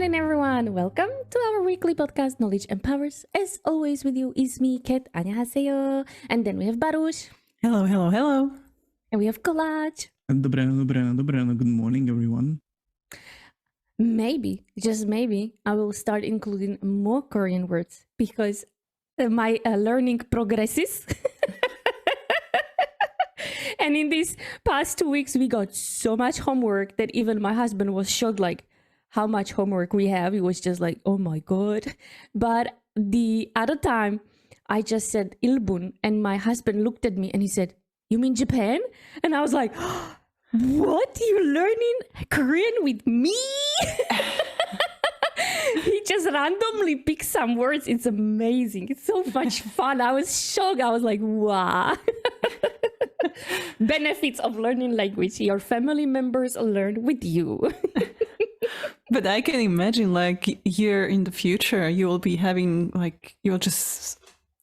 morning, everyone. Welcome to our weekly podcast, Knowledge Empowers. As always, with you is me, Kat. 안녕하세요. And then we have Baruch. Hello, hello, hello. And we have Collage. Good morning, everyone. Maybe, just maybe, I will start including more Korean words because my learning progresses. And in these past 2 weeks, we got so much homework that even my husband was shocked, like how much homework we have. He was just like, oh my God. But the other time, I just said Ilbun, and my husband looked at me and he said, you mean Japan? And I was like, what? You learning Korean with me? He just randomly picked some words. It's amazing. It's so much fun. I was shocked. I was like, wow. Benefits of learning language. Your family members learn with you. But I can imagine, like, here in the future, you will be having, like, you'll just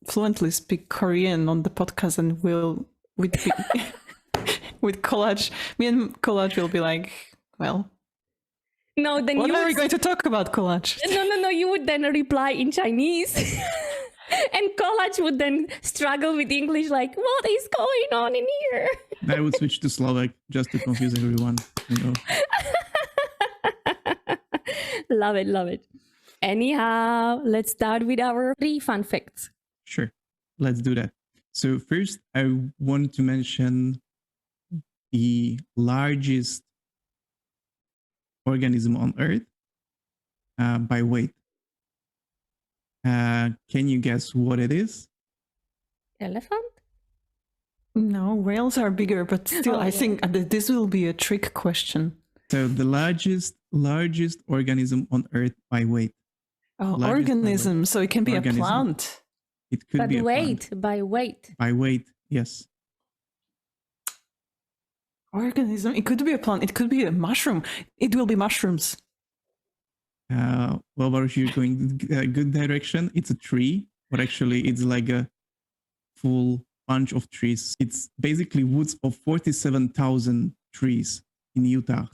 fluently speak Korean on the podcast, and with Collage, me and Collage will be like, well, no, then what are we going to talk about, Collage? No, you would then reply in Chinese. And Collage would then struggle with English, like, what is going on in here? I would switch to Slovak just to confuse everyone. Love it. Anyhow, let's start with our 3 fun facts. Sure, let's do that. So first, I want to mention the largest organism on Earth by weight. Can you guess what it is? Elephant? No, whales are bigger, but still, I think that this will be a trick question. So the largest organism on Earth by weight. Oh, organism. So it can be Organism. a plant. It could be a plant. By weight. By weight, yes. Organism. It could be a plant. It could be a mushroom. It will be mushrooms. Well, Baruch, you're going a good direction. It's a tree, but actually it's like a full bunch of trees. It's basically woods of 47,000 trees in Utah.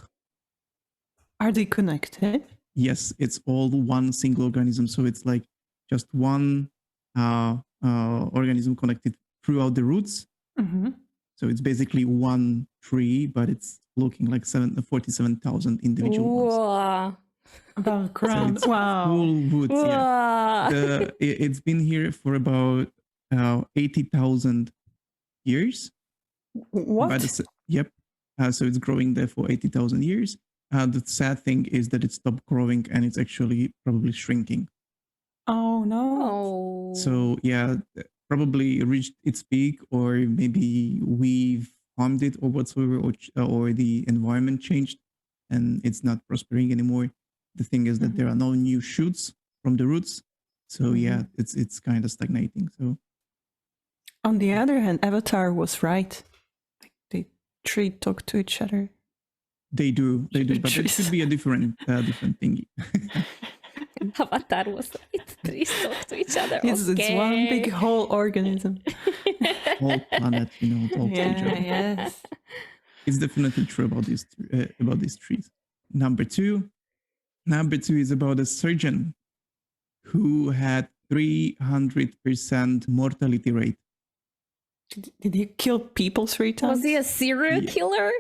Are they connected? Yes, it's all one single organism. So it's like just one organism connected throughout the roots. Mm-hmm. So it's basically one tree, but it's looking like 47,000 individual ones. Wow. Above ground. So Wow. full woods, Wow. yeah. It's been here for about 80,000 years. What? Yep. So it's growing there for 80,000 years. The sad thing is that it stopped growing and it's actually probably shrinking. Oh, no. Oh. So yeah, probably reached its peak, or maybe we've harmed it or whatsoever, or the environment changed and it's not prospering anymore. The thing is that there are no new shoots from the roots. So yeah, it's kind of stagnating. So on the other hand, Avatar was right. The tree talk to each other. They do, but it should be a different thingy. Avatar was like, trees talk to each other. It's one big whole organism. Whole planet, talk to each other. Yes. It's definitely true about these trees. Number two is about a surgeon who had 300% mortality rate. Did he kill people 3 times? Was he a serial killer?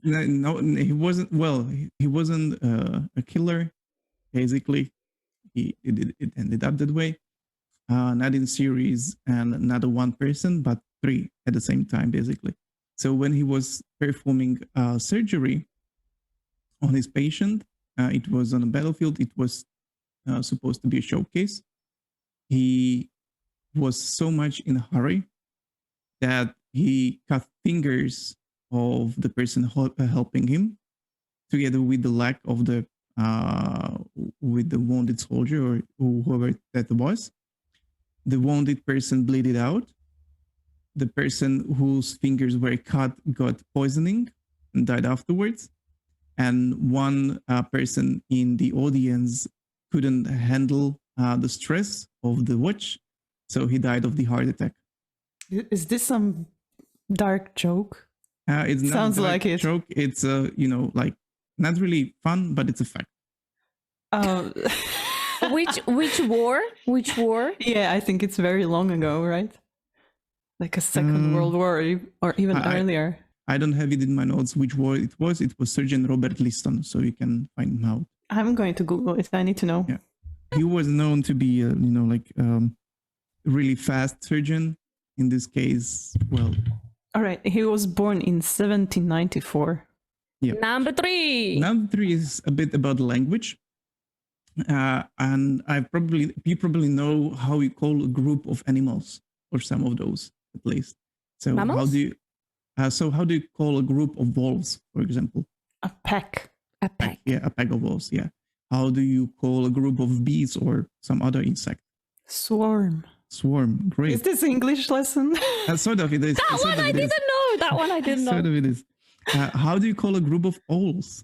No, he wasn't. Well, he wasn't a killer. Basically, it ended up that way. Not in series and not a one person, but 3 at the same time, basically. So when he was performing surgery on his patient, it was on a battlefield. It was supposed to be a showcase. He was so much in a hurry that he cut fingers of the person helping him, together with the leg of the with the wounded soldier or whoever that was. The wounded person bleeded out. The person whose fingers were cut got poisoning and died afterwards. And one person in the audience couldn't handle the stress of the watch, so he died of the heart attack. Is this some dark joke? It's not Sounds a like it. joke. It's like not really fun, but it's a fact. Which war? Which war? Yeah, I think it's very long ago, right? Like a Second World War or even earlier. I don't have it in my notes which war it was. It was Surgeon Robert Liston, so you can find him out. I'm going to Google it. I need to know. Yeah. He was known to be, really fast surgeon. In this case, well. All right. He was born in 1794. Yeah. Number 3. Number 3 is a bit about language. And you probably know how you call a group of animals, or some of those at least. So Mammals? how do you call a group of wolves, for example? A pack. A pack. Yeah, a pack of wolves. Yeah. How do you call a group of bees or some other insect? Swarm. Swarm. Great. Is this English lesson? Sort of it is. That one I didn't know. That one I didn't know. Sort of it is. How do you call a group of owls?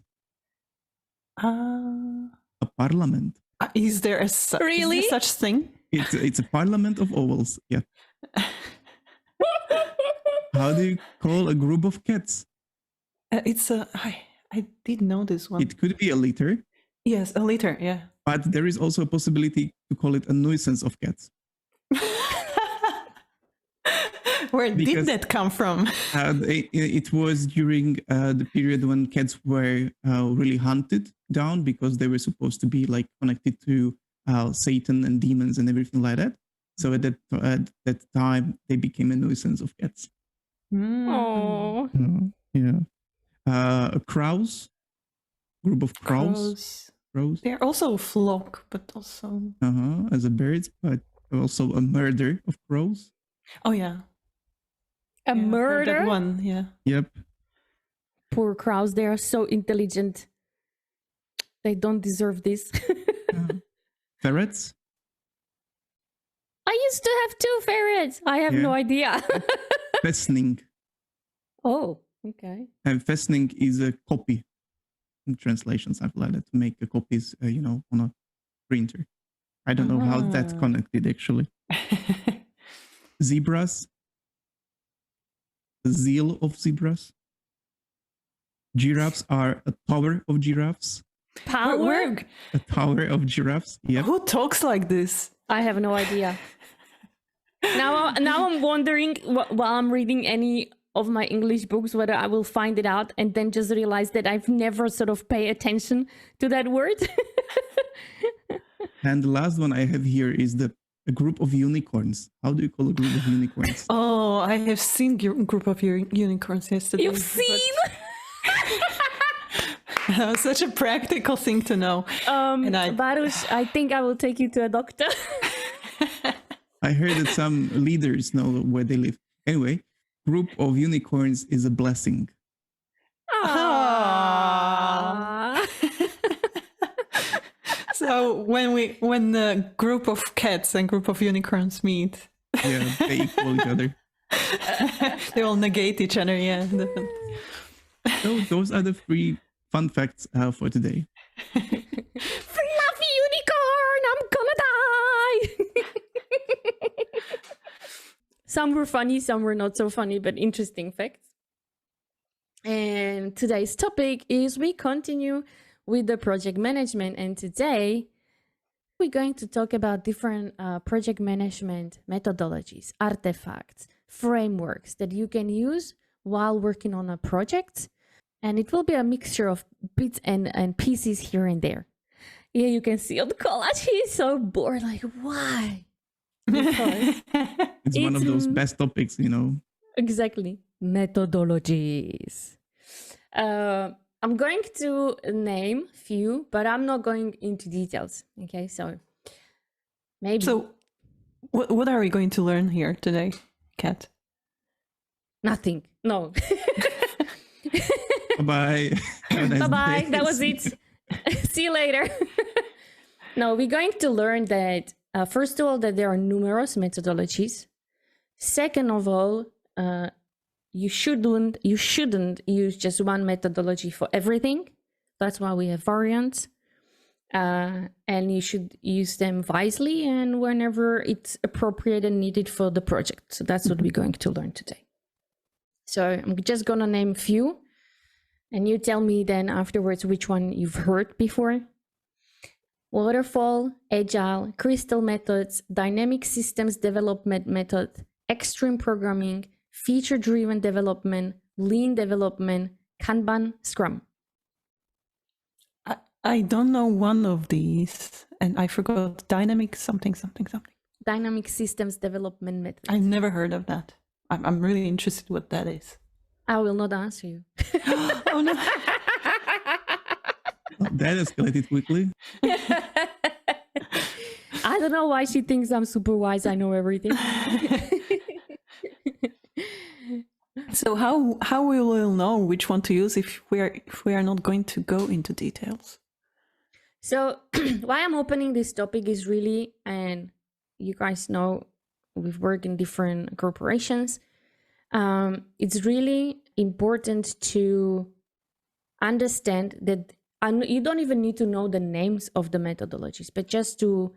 A parliament. Is there Really? such thing? It's a parliament of owls. Yeah. How do you call a group of cats? I did know this one. It could be a litter, Yes, a litter. Yeah. but there is also a possibility to call it a nuisance of cats. Where Because- did that come from? It was during the period when cats were really hunted down because they were supposed to be like connected to Satan and demons and everything like that. So at that time, they became a nuisance of cats. Oh. Yeah. Crows, group of crows. Crows. They're also a flock, but also. As a bird, but also a murder of crows. Oh yeah. A Yeah, I've heard murder? that one. Yeah. Yep. Poor crows. They are so intelligent. They don't deserve this. Ferrets. I used to have 2 ferrets. I have no idea. Fastening. Oh, okay. And fastening is a copy. In translation, something like that, to make a copies, on a printer. I don't know how that's connected actually. Zebras. The zeal of zebras. Giraffes are a tower of giraffes. Power? A tower of giraffes. Yep. Who talks like this? I have no idea. Now I'm wondering while I'm reading any of my English books whether I will find it out and then just realize that I've never sort of paid attention to that word. And the last one I have here is a group of unicorns. How do you call a group of unicorns? Oh, I have seen group of unicorns yesterday. You've seen? That was such a practical thing to know. Baruch, I think I will take you to a doctor. I heard that some leaders know where they live. Anyway, group of unicorns is a blessing. Aww. So when the group of cats and group of unicorns meet, Yeah, they equal each other. they all negate each other. Yeah. So those are the 3 fun facts for today. Fluffy unicorn, I'm gonna die. Some were funny, some were not so funny, but interesting facts. And today's topic is we continue with the project management. And today we're going to talk about different project management methodologies, artifacts, frameworks that you can use while working on a project. And it will be a mixture of bits and pieces here and there. Yeah, you can see on the collage, he's so bored. Like, why? Because It's one of It's- those best topics, exactly. Methodologies. I'm going to name few, but I'm not going into details. Okay, so maybe. So, what are we going to learn here today, Kat? Nothing. No. Bye-bye. Have a nice Bye-bye. day. That was it. See you later. No, we're going to learn that, first of all, that there are numerous methodologies. Second of all, you shouldn't use just one methodology for everything. That's why we have variants. And you should use them wisely and whenever it's appropriate and needed for the project. So that's what we're going to learn today. So I'm just going to name a few. And you tell me then afterwards which one you've heard before. waterfall, agile, crystal methods, dynamic systems development method, extreme programming, feature-driven development, lean development, Kanban, Scrum. I don't know one of these, and I forgot dynamic something. Dynamic systems development method. I never heard of that. I'm really interested what that is. I will not answer you. Oh no. Well, that escalated quickly. I don't know why she thinks I'm super wise. I know everything. So how we will know which one to use if we are not going to go into details? So why I'm opening this topic is really, and you guys know we've worked in different corporations. It's really important to understand that you don't even need to know the names of the methodologies, but just to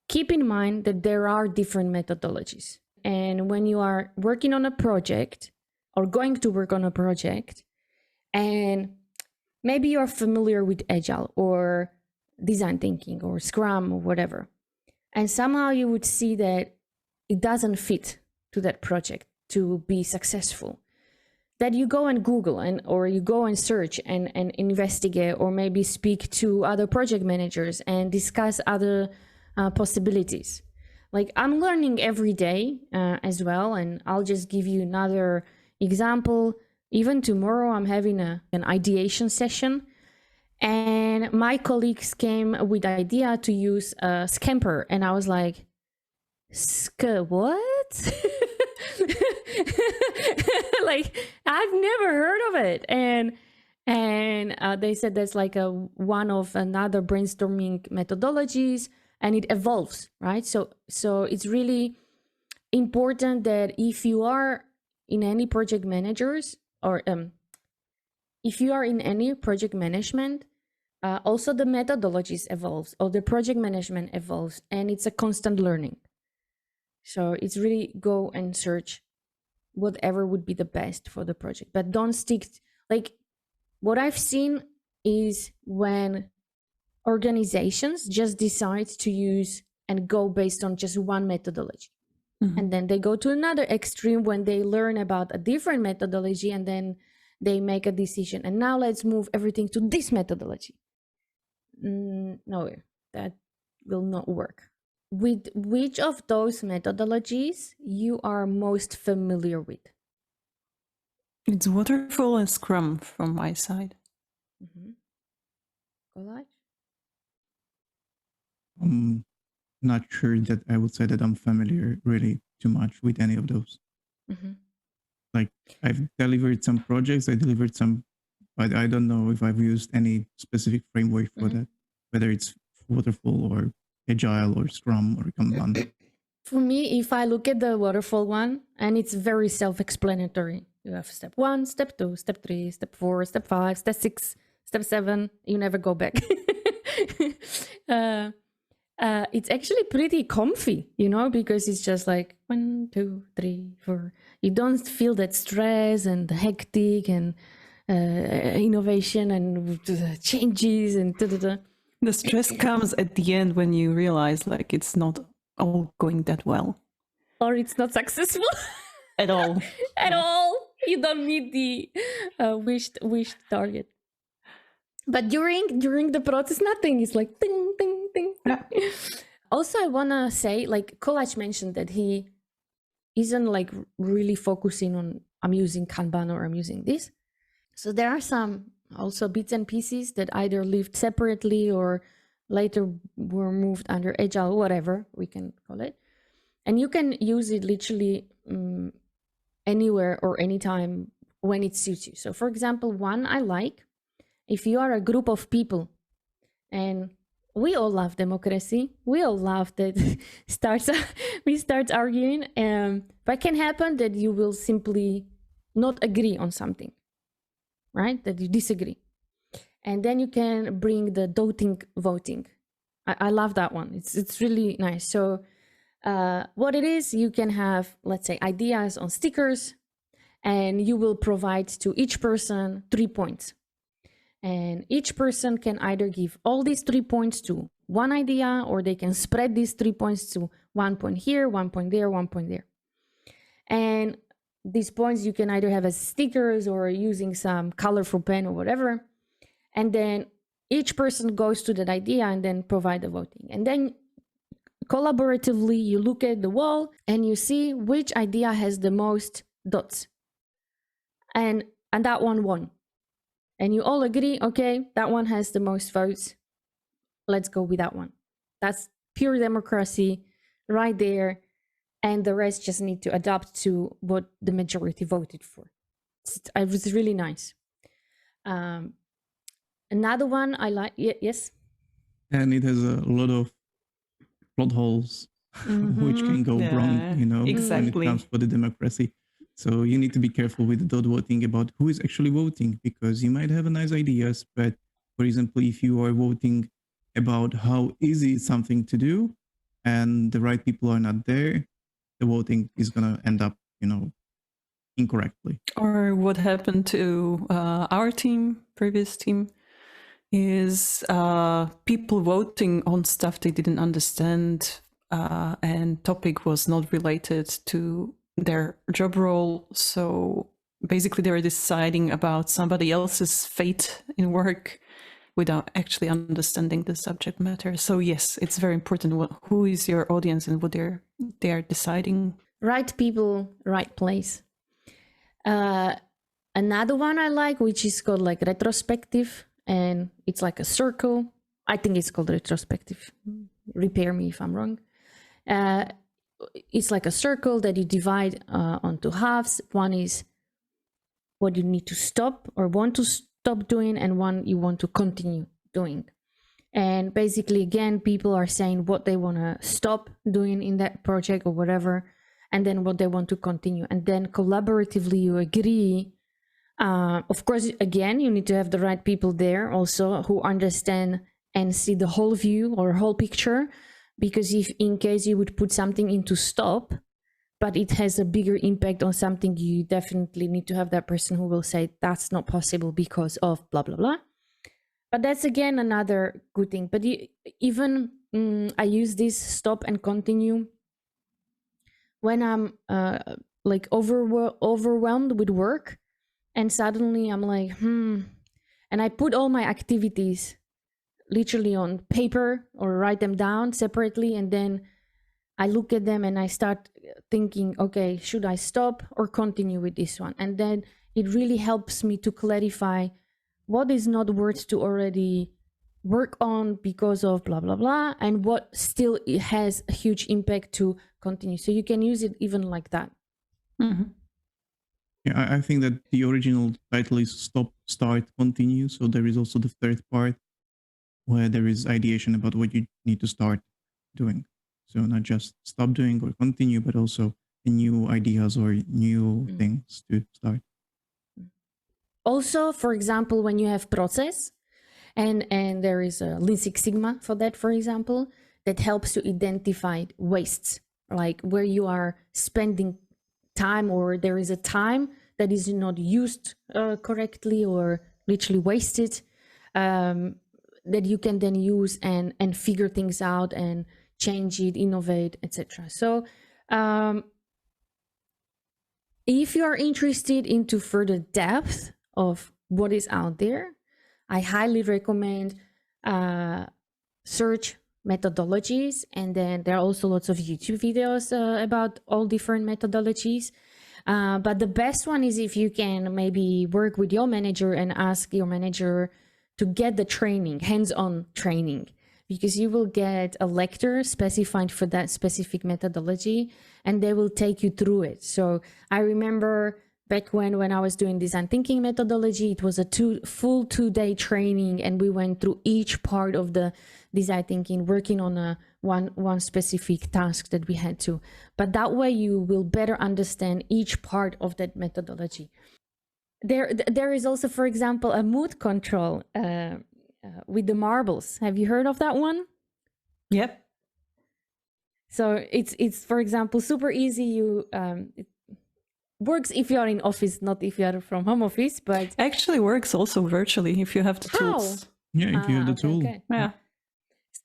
keep in mind that there are different methodologies. And when you are working on a project or going to work on a project, and maybe you're familiar with Agile or design thinking or Scrum or whatever, and somehow you would see that it doesn't fit to that project to be successful, that you go and Google or you go and search and investigate, or maybe speak to other project managers and discuss other possibilities. Like, I'm learning every day as well, and I'll just give you another example. Even tomorrow I'm having an ideation session, and my colleagues came with the idea to use Scamper, and I was like, what? Like, I've never heard of it. And they said that's like one of another brainstorming methodologies, and it evolves, right? So it's really important that if you are in any project managers, or if you are in any project management, also the methodologies evolves, or the project management evolves, and it's a constant learning. So it's really go and search whatever would be the best for the project, but don't stick. Like, what I've seen is when organizations just decide to use and go based on just one methodology. Mm-hmm. And then they go to another extreme when they learn about a different methodology, and then they make a decision. And now let's move everything to this methodology. No, that will not work. With which of those methodologies you are most familiar with? It's waterfall and Scrum from my side. Mm-hmm. Collage? I'm not sure that I would say that I'm familiar really too much with any of those. Mm-hmm. Like, I've delivered some projects, I delivered some, but I don't know if I've used any specific framework for that, whether it's waterfall or Agile or Scrum or Kanban. For me, if I look at the waterfall one, and it's very self-explanatory. You have step 1, step 2, step 3, step 4, step 5, step 6, step 7. You never go back. It's actually pretty comfy, because it's just like 1, 2, 3, 4. You don't feel that stress and the hectic and innovation and changes and da-da-da. The stress comes at the end when you realize like it's not all going that well. Or it's not successful. At all. At all. You don't meet the wished target. But during the process, nothing is like ding, ding, ding. Yeah. Also, I want to say, like Kolach mentioned, that he isn't like really focusing on, I'm using Kanban or I'm using this. So there are some also bits and pieces that either lived separately or later were moved under Agile, whatever we can call it. And you can use it literally anywhere or anytime when it suits you. So for example, one I like, if you are a group of people, and we all love democracy, we all love that we start arguing, but it can happen that you will simply not agree on something, right? That you disagree. And then you can bring the doting voting. I love that one. It's really nice. So what it is, you can have, let's say, ideas on stickers, and you will provide to each person 3 points. And each person can either give all these 3 points to one idea, or they can spread these 3 points to 1 point here, 1 point there, 1 point there. And these points you can either have as stickers or using some colorful pen or whatever. And then each person goes to that idea and then provide the voting. And then collaboratively, you look at the wall and you see which idea has the most dots. And that one won. And you all agree, okay, that one has the most votes. Let's go with that one. That's pure democracy right there. And the rest just need to adapt to what the majority voted for. It was really nice. Another one I like, yes? And it has a lot of plot holes, which can go wrong, you know, exactly. when it comes for the democracy. So you need to be careful with the dot voting about who is actually voting, because you might have nice ideas, but for example, if you are voting about how easy something to do and the right people are not there, the voting is going to end up, you know, incorrectly. Or what happened to our team, previous team, is people voting on stuff they didn't understand and topic was not related to their job role. So basically they were deciding about somebody else's fate in work without actually understanding the subject matter. So yes, it's very important who is your audience and what they're deciding. Right people, right place. Another one I like, which is called like retrospective, and it's like a circle. I think it's called retrospective. Repair me if I'm wrong. It's like a circle that you divide onto halves. One is what you need to stop or want to stop doing, and one you want to continue doing. And basically, again, people are saying what they want to stop doing in that project or whatever, and then what they want to continue. And then collaboratively, you agree. Of course, again, you need to have the right people there also who understand and see the whole view or whole picture. Because if in case you would put something into stop, but it has a bigger impact on something, you definitely need to have that person who will say that's not possible because of blah, blah, blah. But that's again another good thing. But even I use this stop and continue when I'm like overwhelmed with work, and suddenly I'm like, and I put all my activities literally on paper or write them down separately, and then I look at them and I start thinking, okay, should I stop or continue with this one? And then it really helps me to clarify what is not worth to already work on because of blah, blah, blah, and what still it has a huge impact to continue. So you can use it even like that. Mm-hmm. Yeah, I think that the original title is Stop, Start, Continue. So there is also the third part where there is ideation about what you need to start doing. So not just stop doing or continue, but also new ideas or new things to start. Also, for example, when you have process, and there is a Lean Six Sigma for that, for example, that helps to identify wastes, like where you are spending time or there is a time that is not used correctly or literally wasted, that you can then use and figure things out and change it, innovate, etc. So if you are interested into further depth of what is out there, I highly recommend search methodologies, and then there are also lots of YouTube videos about all different methodologies. But the best one is if you can maybe work with your manager and ask your manager to get the training, hands-on training, because you will get a lecture specified for that specific methodology, and they will take you through it. So I remember back when I was doing design thinking methodology, it was a full 2-day training, and we went through each part of the design thinking, working on one specific task that we had to. But that way you will better understand each part of that methodology. There is also, for example, a mood control with the marbles. Have you heard of that one? Yep. So it's for example super easy. It works if you are in office, not if you are from home office, but actually works also virtually if you have the tools. Yeah, if you have the tool. Okay. Yeah.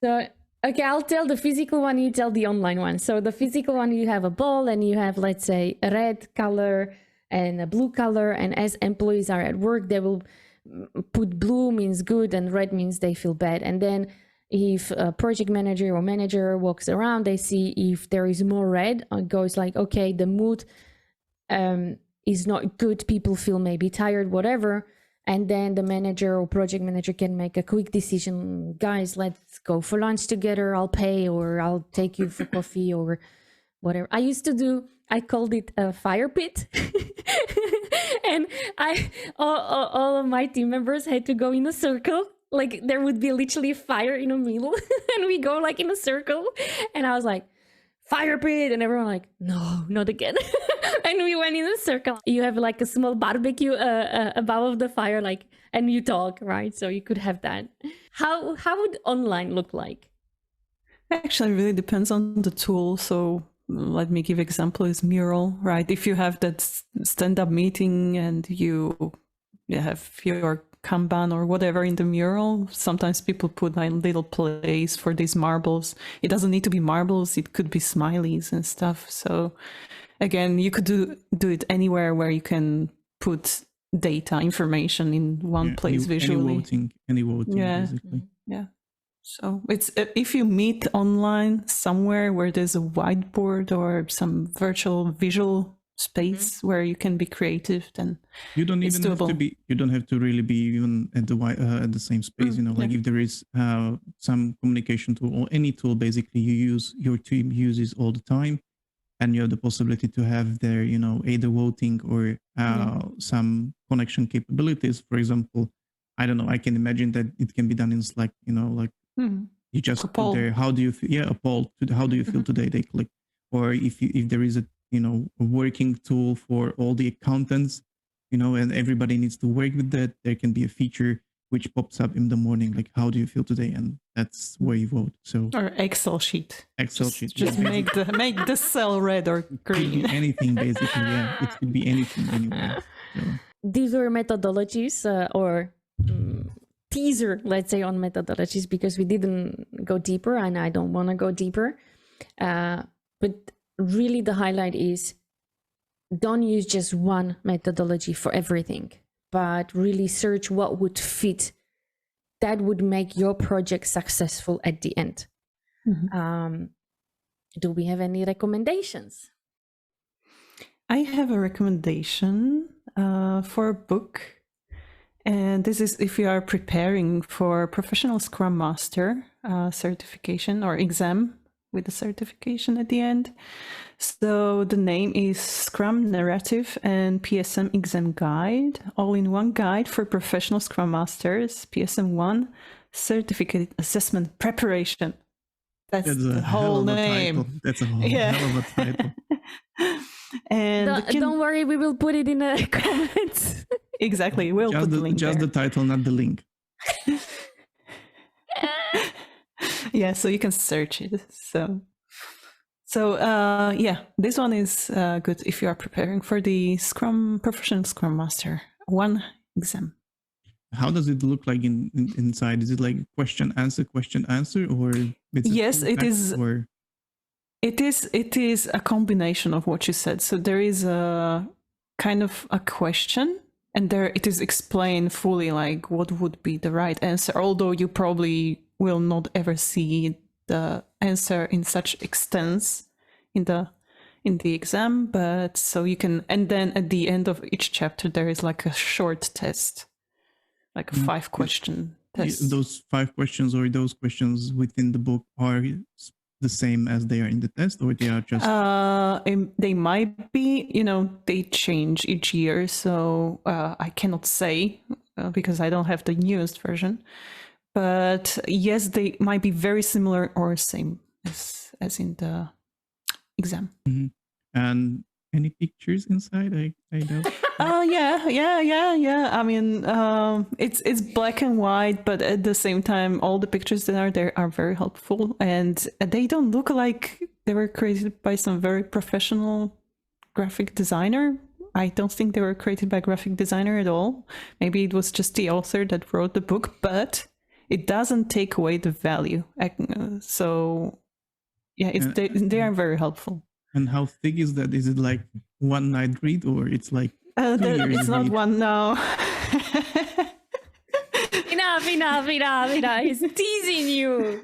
So, okay, I'll tell the physical one, you tell the online one. So the physical one, you have a ball and you have, let's say, a red color and a blue color. And as employees are at work, they will put blue means good and red means they feel bad. And then if a project manager or manager walks around, they see if there is more red, it goes like, okay, the mood is not good. People feel maybe tired, whatever. And then the manager or project manager can make a quick decision. Guys, let's go for lunch together. I'll pay, or I'll take you for coffee, or whatever. I called it a fire pit. And all of my team members had to go in a circle. Like there would be literally fire in the middle and we go like in a circle. And I was like, fire pit, and everyone like, no, not again. And we went in a circle. You have like a small barbecue above the fire, like, and you talk, right? So you could have that. How would online look like? Actually, it really depends on the tool. So let me give example is Mural, right? If you have that stand-up meeting and you have your Kanban or whatever in the Mural, sometimes people put like little plays for these marbles. It doesn't need to be marbles, it could be smileys and stuff. So again, you could do it anywhere where you can put data, information in one place visually. Any voting, basically. Yeah. So it's if you meet online somewhere where there's a whiteboard or some virtual visual space where you can be creative, then you don't even have to be. You don't have to really be even at the same space. Like if there is some communication tool or any tool, basically your team uses all the time, and you have the possibility to have their either voting or some connection capabilities. For example, I don't know. I can imagine that it can be done in Slack. You just put there, how do you feel? Yeah, a poll. How do you feel today? They click. Or if there is a working tool for all the accountants, and everybody needs to work with that, there can be a feature which pops up in the morning, like, how do you feel today? And that's where you vote. So or Excel sheet. Just make the cell red or green. Anything basically, yeah. It could be anything anywhere. So. These were methodologies or teaser, let's say, on methodologies, because we didn't go deeper and I don't want to go deeper. But really the highlight is don't use just one methodology for everything, but really search what would fit, that would make your project successful at the end. Do we have any recommendations? I have a recommendation for a book. And this is if you are preparing for professional Scrum Master certification or exam with a certification at the end. So the name is Scrum Narrative and PSM Exam Guide, all-in-one guide for professional Scrum Masters, PSM1, Certificate Assessment Preparation. That's the whole name. That's a hell of a title. And don't worry, we will put it in the comments. Exactly, we'll put the link just there. the title, not the link. Yeah, so you can search it. So yeah, this one is good if you are preparing for the professional Scrum Master 1 exam. How does it look like inside? Is it like question answer, or yes, it is. Or... It is a combination of what you said. So there is a kind of a question, and there it is explained fully, like what would be the right answer. Although you probably will not ever see the answer in such extents in the exam, but so you can. And then at the end of each chapter, there is like a short test, like a 5-question test. Those 5 questions or those questions within the book are the same as they are in the test, or they are just they might be, they change each year, so I cannot say because I don't have the newest version, but yes, they might be very similar or same as in the exam. And any pictures inside? I know. Yeah. I mean, it's black and white, but at the same time, all the pictures that are there are very helpful, and they don't look like they were created by some very professional graphic designer. I don't think they were created by a graphic designer at all. Maybe it was just the author that wrote the book, but it doesn't take away the value. So yeah, they are very helpful. And how thick is that? Is it like one night read, or it's like It's not one now. Enough. He's teasing you.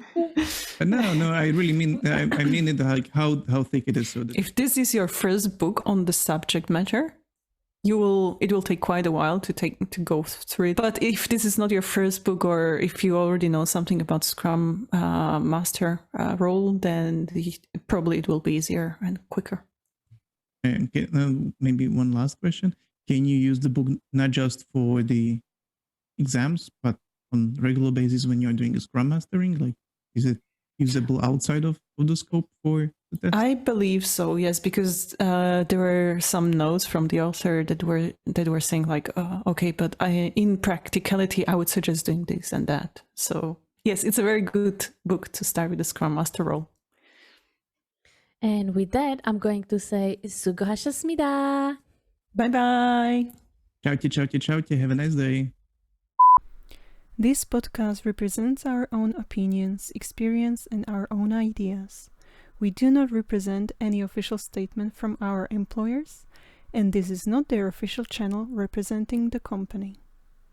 No, I really mean I mean it like how thick it is. So that If this is your first book on the subject matter, it will take quite a while to go through it. But if this is not your first book, or if you already know something about Scrum Master role, then probably it will be easier and quicker. And maybe one last question: can you use the book not just for the exams, but on regular basis when you're doing a Scrum Mastering? Like, is it usable outside of the scope for the test? I believe so, yes, because there were some notes from the author that were saying like, okay, but in practicality, I would suggest doing this and that. So yes, it's a very good book to start with the Scrum Master role. And with that, I'm going to say 수고하셨습니다. Bye bye. Ciao. Have a nice day. This podcast represents our own opinions, experience, and our own ideas. We do not represent any official statement from our employers, and this is not their official channel representing the company.